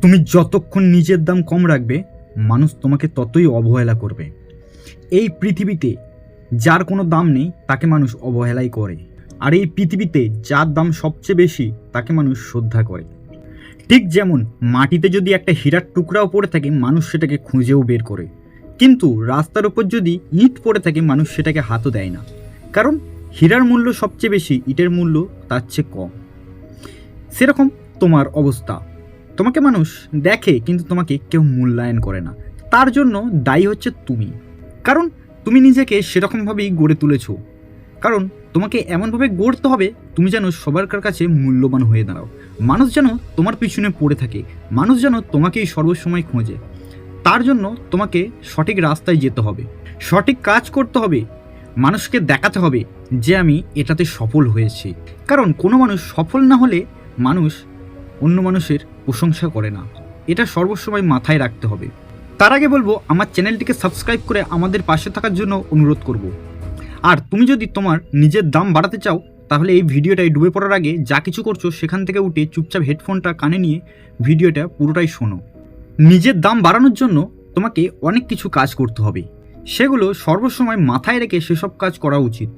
তুমি যতক্ষণ নিজের দাম কম রাখবে, মানুষ তোমাকে ততই অবহেলা করবে। এই পৃথিবীতে যার কোনো দাম নেই তাকে মানুষ অবহেলাই করে, আর এই পৃথিবীতে যার দাম সবচেয়ে বেশি তাকে মানুষ শ্রদ্ধা করে। ঠিক যেমন মাটিতে যদি একটা হীরার টুকরাও পড়ে থাকে, মানুষ সেটাকে খুঁজেও বের করে, কিন্তু রাস্তার উপর যদি ইট পড়ে থাকে মানুষ সেটাকে হাতও দেয় না, কারণ হীরার মূল্য সবচেয়ে বেশি, ইটের মূল্য তার চেয়ে কম। সেরকম তোমার অবস্থা, তোমাকে মানুষ দেখে কিন্তু তোমাকে কেউ মূল্যায়ন করে না। তার জন্য দায়ী হচ্ছে তুমি, কারণ তুমি নিজেকে সেরকমভাবেই গড়ে তুলেছ। কারণ তোমাকে এমনভাবে গড়তে হবে তুমি যেন সবার কাছে মূল্যবান হয়ে দাঁড়াও, মানুষ যেন তোমার পিছনে পড়ে থাকে, মানুষ যেন তোমাকেই সর্বসময় খোঁজে। তার জন্য তোমাকে সঠিক রাস্তায় যেতে হবে, সঠিক কাজ করতে হবে, মানুষকে দেখাতে হবে যে আমি এটাতে সফল হয়েছি। কারণ কোনো মানুষ সফল না হলে মানুষ অন্য মানুষের প্রশংসা করে না, এটা সর্বসময় মাথায় রাখতে হবে। তার আগে বলবো আমার চ্যানেলটিকে সাবস্ক্রাইব করে আমাদের পাশে থাকার জন্য অনুরোধ করব। আর তুমি যদি তোমার নিজের দাম বাড়াতে চাও তাহলে এই ভিডিওটায় ডুবে পড়ার আগে যা কিছু করছো সেখান থেকে উঠে চুপচাপ হেডফোনটা কানে নিয়ে ভিডিওটা পুরোটাই শোনো। নিজের দাম বাড়ানোর জন্য তোমাকে অনেক কিছু কাজ করতে হবে, সেগুলো সর্বসময় মাথায় রেখে সেসব কাজ করা উচিত।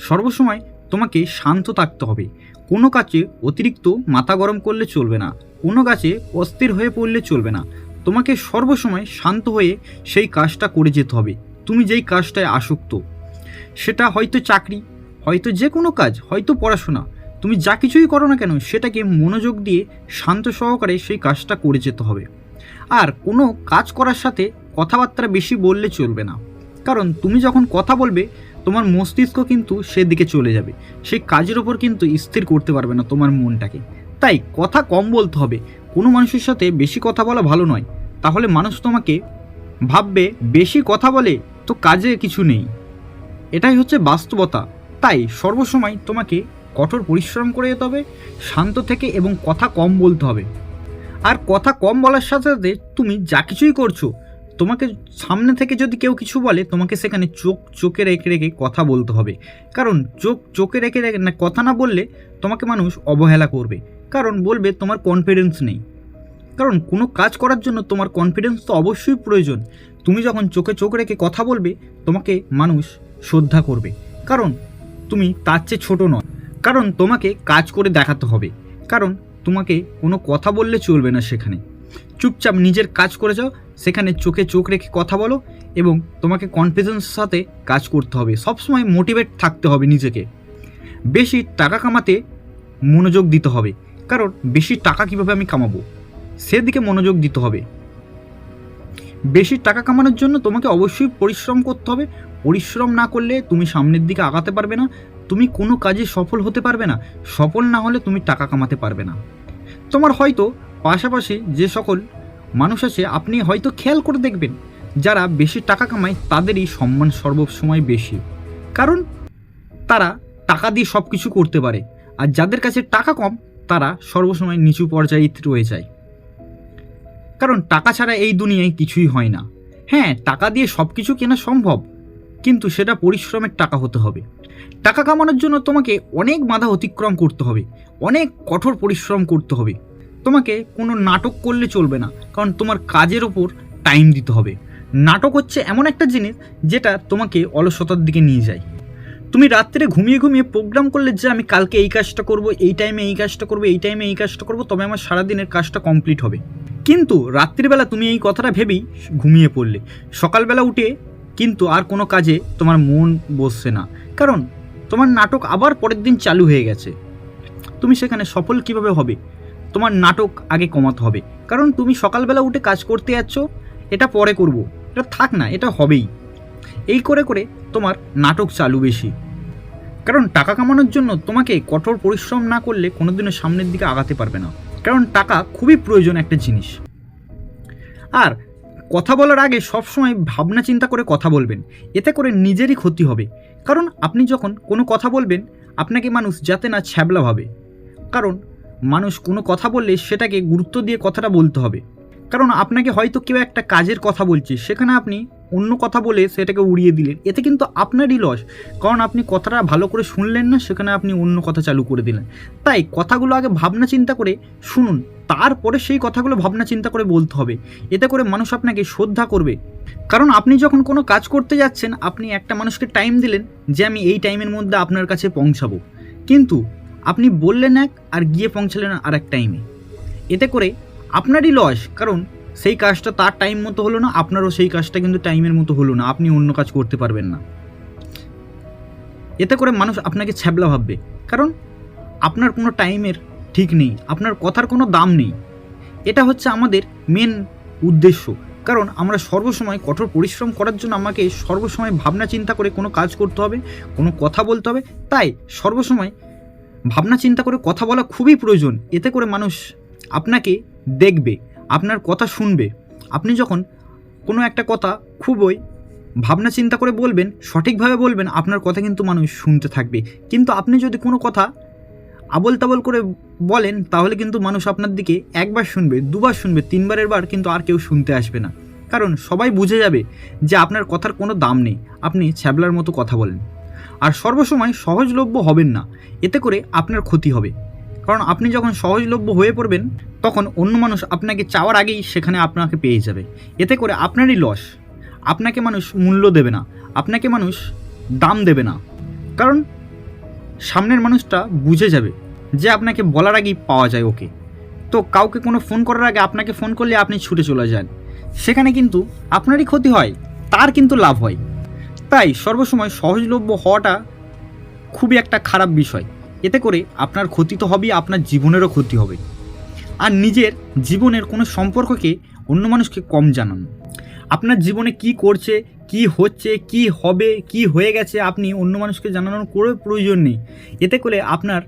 সর্বসময় তোমাকে শান্ত থাকতে হবে, কোনো কাজে অতিরিক্ত মাথা গরম করলে চলবে না, কোনো কাজে অস্থির হয়ে পড়লে চলবে না। তোমাকে সর্বসময় শান্ত হয়ে সেই কাজটা করে যেতে হবে। তুমি যেই কাজটায় আসক্ত, সেটা হয়তো চাকরি, হয়তো যে কোনো কাজ, হয়তো পড়াশোনা, তুমি যা কিছুই করো না কেন সেটাকে মনোযোগ দিয়ে শান্ত সহকারে সেই কাজটা করে যেতে হবে। আর কোনো কাজ করার সাথে কথাবার্তা বেশি বললে চলবে না, কারণ তুমি যখন কথা বলবে তোমার মস্তিষ্ক কিন্তু সেদিকে চলে যাবে, সেই কাজের ওপর কিন্তু স্থির করতে পারবে না তোমার মনটাকে। তাই কথা কম বলতে হবে, কোনো মানুষের সাথে বেশি কথা বলা ভালো নয়, তাহলে মানুষ তোমাকে ভাববে বেশি কথা বলে তো কাজে কিছু নেই। এটাই হচ্ছে বাস্তবতা। তাই সর্বসময় তোমাকে কঠোর পরিশ্রম করে যেতে হবে, শান্ত থেকে, এবং কথা কম বলতে হবে। আর কথা কম বলার সাথে সাথে তুমি যা কিছুই করছো, তোমাকে সামনে থেকে যদি কেউ কিছু বলে তোমাকে সেখানে চোখে রেখে রেখে কথা বলতে হবে। কারণ চোখে রেখে রেখে না কথা না বললে তোমাকে মানুষ অবহেলা করবে, কারণ বলবে তোমার কনফিডেন্স নেই। কারণ কোনো কাজ করার জন্য তোমার কনফিডেন্স তো অবশ্যই প্রয়োজন। তুমি যখন চোখ রেখে কথা বলবে তোমাকে মানুষ শ্রদ্ধা করবে, কারণ তুমি তার চেয়ে ছোট নয়। কারণ তোমাকে কাজ করে দেখাতে হবে, কারণ তোমাকে কোনো কথা বললে চলবে না। সেখানে চুপচাপ নিজের কাজ করে যাও, সেখানে চোখ রেখে কথা বলো, এবং তোমাকে কনফিডেন্সের সাথে কাজ করতে হবে। সবসময় মোটিভেট থাকতে হবে নিজেকে। বেশি টাকা কামাতে মনোযোগ দিতে হবে, কারণ বেশি টাকা কীভাবে আমি কামাবো সেদিকে মনোযোগ দিতে হবে। বেশি টাকা কামানোর জন্য তোমাকে অবশ্যই পরিশ্রম করতে হবে। পরিশ্রম না করলে তুমি সামনের দিকে আগাতে পারবে না, তুমি কোনো কাজে সফল হতে পারবে না। সফল না হলে তুমি টাকা কামাতে পারবে না। তোমার হয়তো পাশাপাশি যে সকল মানুষ আছে আপনি হয়তো খেয়াল করে দেখবেন, যারা বেশি টাকা কামায় তাদেরই সম্মান সর্বসময় বেশি, কারণ তারা টাকা দিয়ে সব কিছু করতে পারে। আর যাদের কাছে টাকা কম তারা সর্বসময় নিচু পর্যায়ে রয়ে যায়, কারণ টাকা ছাড়া এই দুনিয়ায় কিছুই হয় না। হ্যাঁ, টাকা দিয়ে সব কিছু কেনা সম্ভব, কিন্তু সেটা পরিশ্রমের টাকা হতে হবে। টাকা কামানোর জন্য তোমাকে অনেক বাধা অতিক্রম করতে হবে, অনেক কঠোর পরিশ্রম করতে হবে। তোমাকে কোনো নাটক করলে চলবে না, কারণ তোমার কাজের ওপর টাইম দিতে হবে। নাটক হচ্ছে এমন একটা জিনিস যেটা তোমাকে অলসতার দিকে নিয়ে যায়। তুমি রাত্রে ঘুমিয়ে ঘুমিয়ে প্রোগ্রাম করলে যে আমি কালকে এই কাজটা করব, এই টাইমে এই কাজটা করব, এই টাইমে এই কাজটা করব, তবে আমার সারাদিনের কাজটা কমপ্লিট হবে। কিন্তু রাত্রিবেলা তুমি এই কথাটা ভেবেই ঘুমিয়ে পড়লে, সকালবেলা উঠে কিন্তু আর কোনো কাজে তোমার মন বসছে না, কারণ তোমার নাটক আবার পরের দিন চালু হয়ে গেছে। তুমি সেখানে সফল কিভাবে হবে? তোমার নাটক আগে কমাতে হবে, কারণ তুমি সকালবেলা উঠে কাজ করতে যাচ্ছ, এটা পরে করব, এটা থাক না, এটা হবেই। এই করে করে তোমার নাটক চালু বেশি। কারণ টাকা কামানোর জন্য তোমাকে কঠোর পরিশ্রম না করলে কোনোদিনও সামনের দিকে আগাতে পারবে না, কারণ টাকা খুবই প্রয়োজন একটা জিনিস। আর কথা বলার আগে সবসময় ভাবনা চিন্তা করে কথা বলবেন, এতে করে নিজেরই ক্ষতি হবে। কারণ আপনি যখন কোনো কথা বলবেন আপনাকে মানুষ যাতে না ছ্যাবলা ভাবে, কারণ মানুষ কোনো কথা বললে সেটাকে গুরুত্ব দিয়ে কথাটা বলতে হবে। কারণ আপনাকে হয়তো কেউ একটা কাজের কথা বলছে, সেখানে আপনি অন্য কথা বলে সেটাকে উড়িয়ে দিলেন, এতে কিন্তু আপনারই লস। কারণ আপনি কথাটা ভালো করে শুনলেন না, সেখানে আপনি অন্য কথা চালু করে দিলেন। তাই কথাগুলো আগে ভাবনা চিন্তা করে শুনুন, তারপরে সেই কথাগুলো ভাবনা চিন্তা করে বলতে হবে। এতে করে মানুষ আপনাকে শ্রদ্ধা করবে। কারণ আপনি যখন কোনো কাজ করতে যাচ্ছেন, আপনি একটা মানুষকে টাইম দিলেন যে আমি এই টাইমের মধ্যে আপনার কাছে পৌঁছাবো, কিন্তু আপনি বললেন এক আর গিয়ে পৌঁছালেন আর এক টাইমে। এতে করে আপনারই লস, কারণ সেই কাজটা তার টাইম মতো হলো না, আপনারও সেই কাজটা কিন্তু টাইমের মতো হলো না, আপনি অন্য কাজ করতে পারবেন না। এতে করে মানুষ আপনাকে ছ্যাবলা ভাববে, কারণ আপনার কোনো টাইমের ঠিক নেই, আপনার কথার কোনো দাম নেই। এটা হচ্ছে আমাদের মেন উদ্দেশ্য। কারণ আমরা সর্বসময় কঠোর পরিশ্রম করার জন্য আমাকে সর্বসময় ভাবনা চিন্তা করে কোনো কাজ করতে হবে, কোনো কথা বলতে হবে। তাই সর্বসময় ভাবনা চিন্তা করে কথা বলা খুবই প্রয়োজন। এতে করে মানুষ আপনাকে দেখবে, আপনার কথা শুনবে। আপনি যখন কোনো একটা কথা খুবই ভাবনা চিন্তা করে বলবেন, সঠিকভাবে বলবেন, আপনার কথা কিন্তু মানুষ শুনতে থাকবে। কিন্তু আপনি যদি কোনো কথা আবল তাবল করে বলেন, তাহলে কিন্তু মানুষ আপনার দিকে একবার শুনবে, দুবার শুনবে, তিনবারের বার কিন্তু আর কেউ শুনতে আসবে না। কারণ সবাই বুঝে যাবে যে আপনার কথার কোনো দাম নেই, আপনি ছ্যাবলার মতো কথা বলেন। আর সর্বসময় সহজলভ্য হবেন না, এতে করে আপনার ক্ষতি হবে। কারণ আপনি যখন সহজলভ্য হয়ে পড়বেন, তখন অন্য মানুষ আপনাকে চাওয়ার আগেই সেখানে আপনাকে পেয়ে যাবে। এতে করে আপনারই লস। আপনাকে মানুষ মূল্য দেবে না, আপনাকে মানুষ দাম দেবে না। কারণ সামনের মানুষটা বুঝে যাবে যে আপনাকে বলার আগেই পাওয়া যায় ওকে। তো কাউকে কোনো ফোন করার আগে আপনাকে ফোন করলে আপনি ছুটে চলে যান, সেখানে কিন্তু আপনারই ক্ষতি হয়, তার কিন্তু লাভ হয়। তাই সর্বসময় সহজলভ্য হওয়াটা খুবই একটা খারাপ বিষয়। এতে করে আপনার ক্ষতি তো হবেই, আপনার জীবনেরও ক্ষতি হবে। আর নিজের জীবনের কোনো সম্পর্ককে অন্য মানুষকে কম জানান। আপনার জীবনে কি করছে, কি হচ্ছে, কি হবে, কি হয়ে গেছে, আপনি অন্য মানুষকে জানানোর কোনো প্রয়োজন নেই। এতে করে আপনার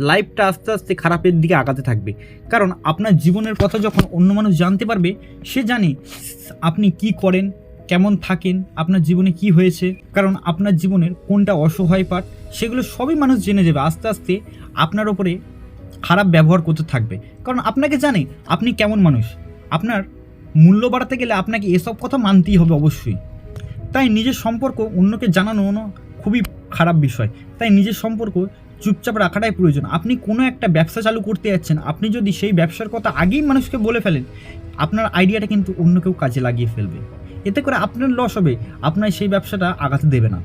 লাইফটা আস্তে আস্তে খারাপের দিকে আগাতে থাকবে। কারণ আপনার জীবনের কথা যখন অন্য মানুষ জানতে পারবে, সে জানে আপনি কি করেন, কেমন থাকেন, আপনার জীবনে কি হয়েছে, কারণ আপনার জীবনের কোনটা অসহায় পার্ট, সেগুলো সবই মানুষ জেনে যাবে। আস্তে আস্তে আপনার ওপরে খারাপ ব্যবহার করতে থাকবে, কারণ আপনাকে জানে আপনি কেমন মানুষ। আপনার মূল্য বাড়াতে গেলে আপনাকে এসব কথা মানতেই হবে অবশ্যই। তাই নিজের সম্পর্ক অন্যকে জানানো খুবই খারাপ বিষয়। তাই নিজের সম্পর্ক চুপচাপ রাখাটাই প্রয়োজন। আপনি কোনো একটা ব্যবসা চালু করতে যাচ্ছেন, আপনি যদি সেই ব্যবসার কথা আগেই মানুষকে বলে ফেলেন, আপনার আইডিয়াটা কিন্তু অন্য কেউ কাজে লাগিয়ে ফেলবে। এতে করে আপনার লস হবে, আপনার সেই ব্যবসাটা আগাতে দেবে না।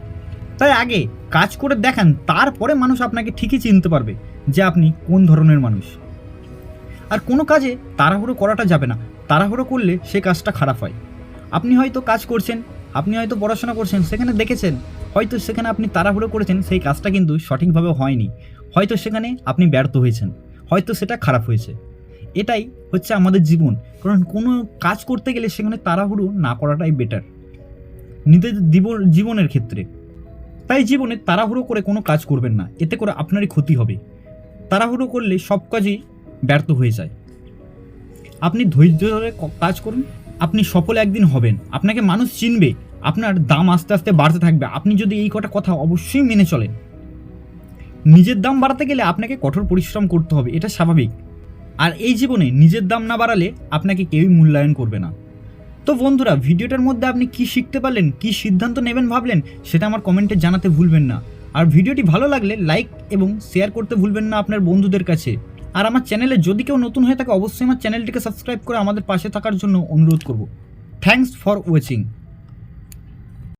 তাই আগে কাজ করে দেখান, তারপরে মানুষ আপনাকে ঠিকই চিনতে পারবে যে আপনি কোন ধরনের মানুষ। আর কোনো কাজে তাড়াহুড়ো করাটা যাবে না, তাড়াহুড়ো করলে সে কাজটা খারাপ হয়। আপনি হয়তো কাজ করছেন, আপনি হয়তো পড়াশোনা করছেন, সেখানে দেখেছেন হয়তো সেখানে আপনি তাড়াহুড়ো করেছেন, সেই কাজটা কিন্তু সঠিকভাবে হয়নি, হয়তো সেখানে আপনি ব্যর্থ হয়েছেন, হয়তো সেটা খারাপ হয়েছে। এটাই হচ্ছে আমাদের জীবন। কারণ কোনো কাজ করতে গেলে সেখানে তাড়াহুড়ো না করাটাই বেটার নিজের জীবনের ক্ষেত্রে। তাই জীবনে তাড়াহুড়ো করে কোনো কাজ করবেন না, এতে করে আপনারই ক্ষতি হবে। তাড়াহুড়ো করলে সব কাজই ব্যর্থ হয়ে যায়। আপনি ধৈর্য ধরে কাজ করুন, আপনি সফল একদিন হবেন, আপনাকে মানুষ চিনবে, আপনার দাম আস্তে আস্তে বাড়তে থাকবে। আপনি যদি এই কটা কথা অবশ্যই মেনে চলেন। নিজের দাম বাড়াতে গেলে আপনাকে কঠোর পরিশ্রম করতে হবে, এটা স্বাভাবিক। আর এই জীবনে নিজের দাম না বাড়ালে আপনাকে কেউই মূল্যায়ন করবে না। তো বন্ধুরা, ভিডিওটার মধ্যে আপনি কি শিখতে পারলেন, কি সিদ্ধান্ত নেবেন ভাবলেন, সেটা আমার কমেন্টে জানাতে ভুলবেন না। আর ভিডিওটি ভালো লাগলে লাইক এবং শেয়ার করতে ভুলবেন না আপনার বন্ধুদের কাছে। আর আমার চ্যানেলে যদি কেউ নতুন হয়ে থাকে, অবশ্যই আমার চ্যানেলটিকে সাবস্ক্রাইব করে আমাদের পাশে থাকার জন্য অনুরোধ করব। Thanks for watching.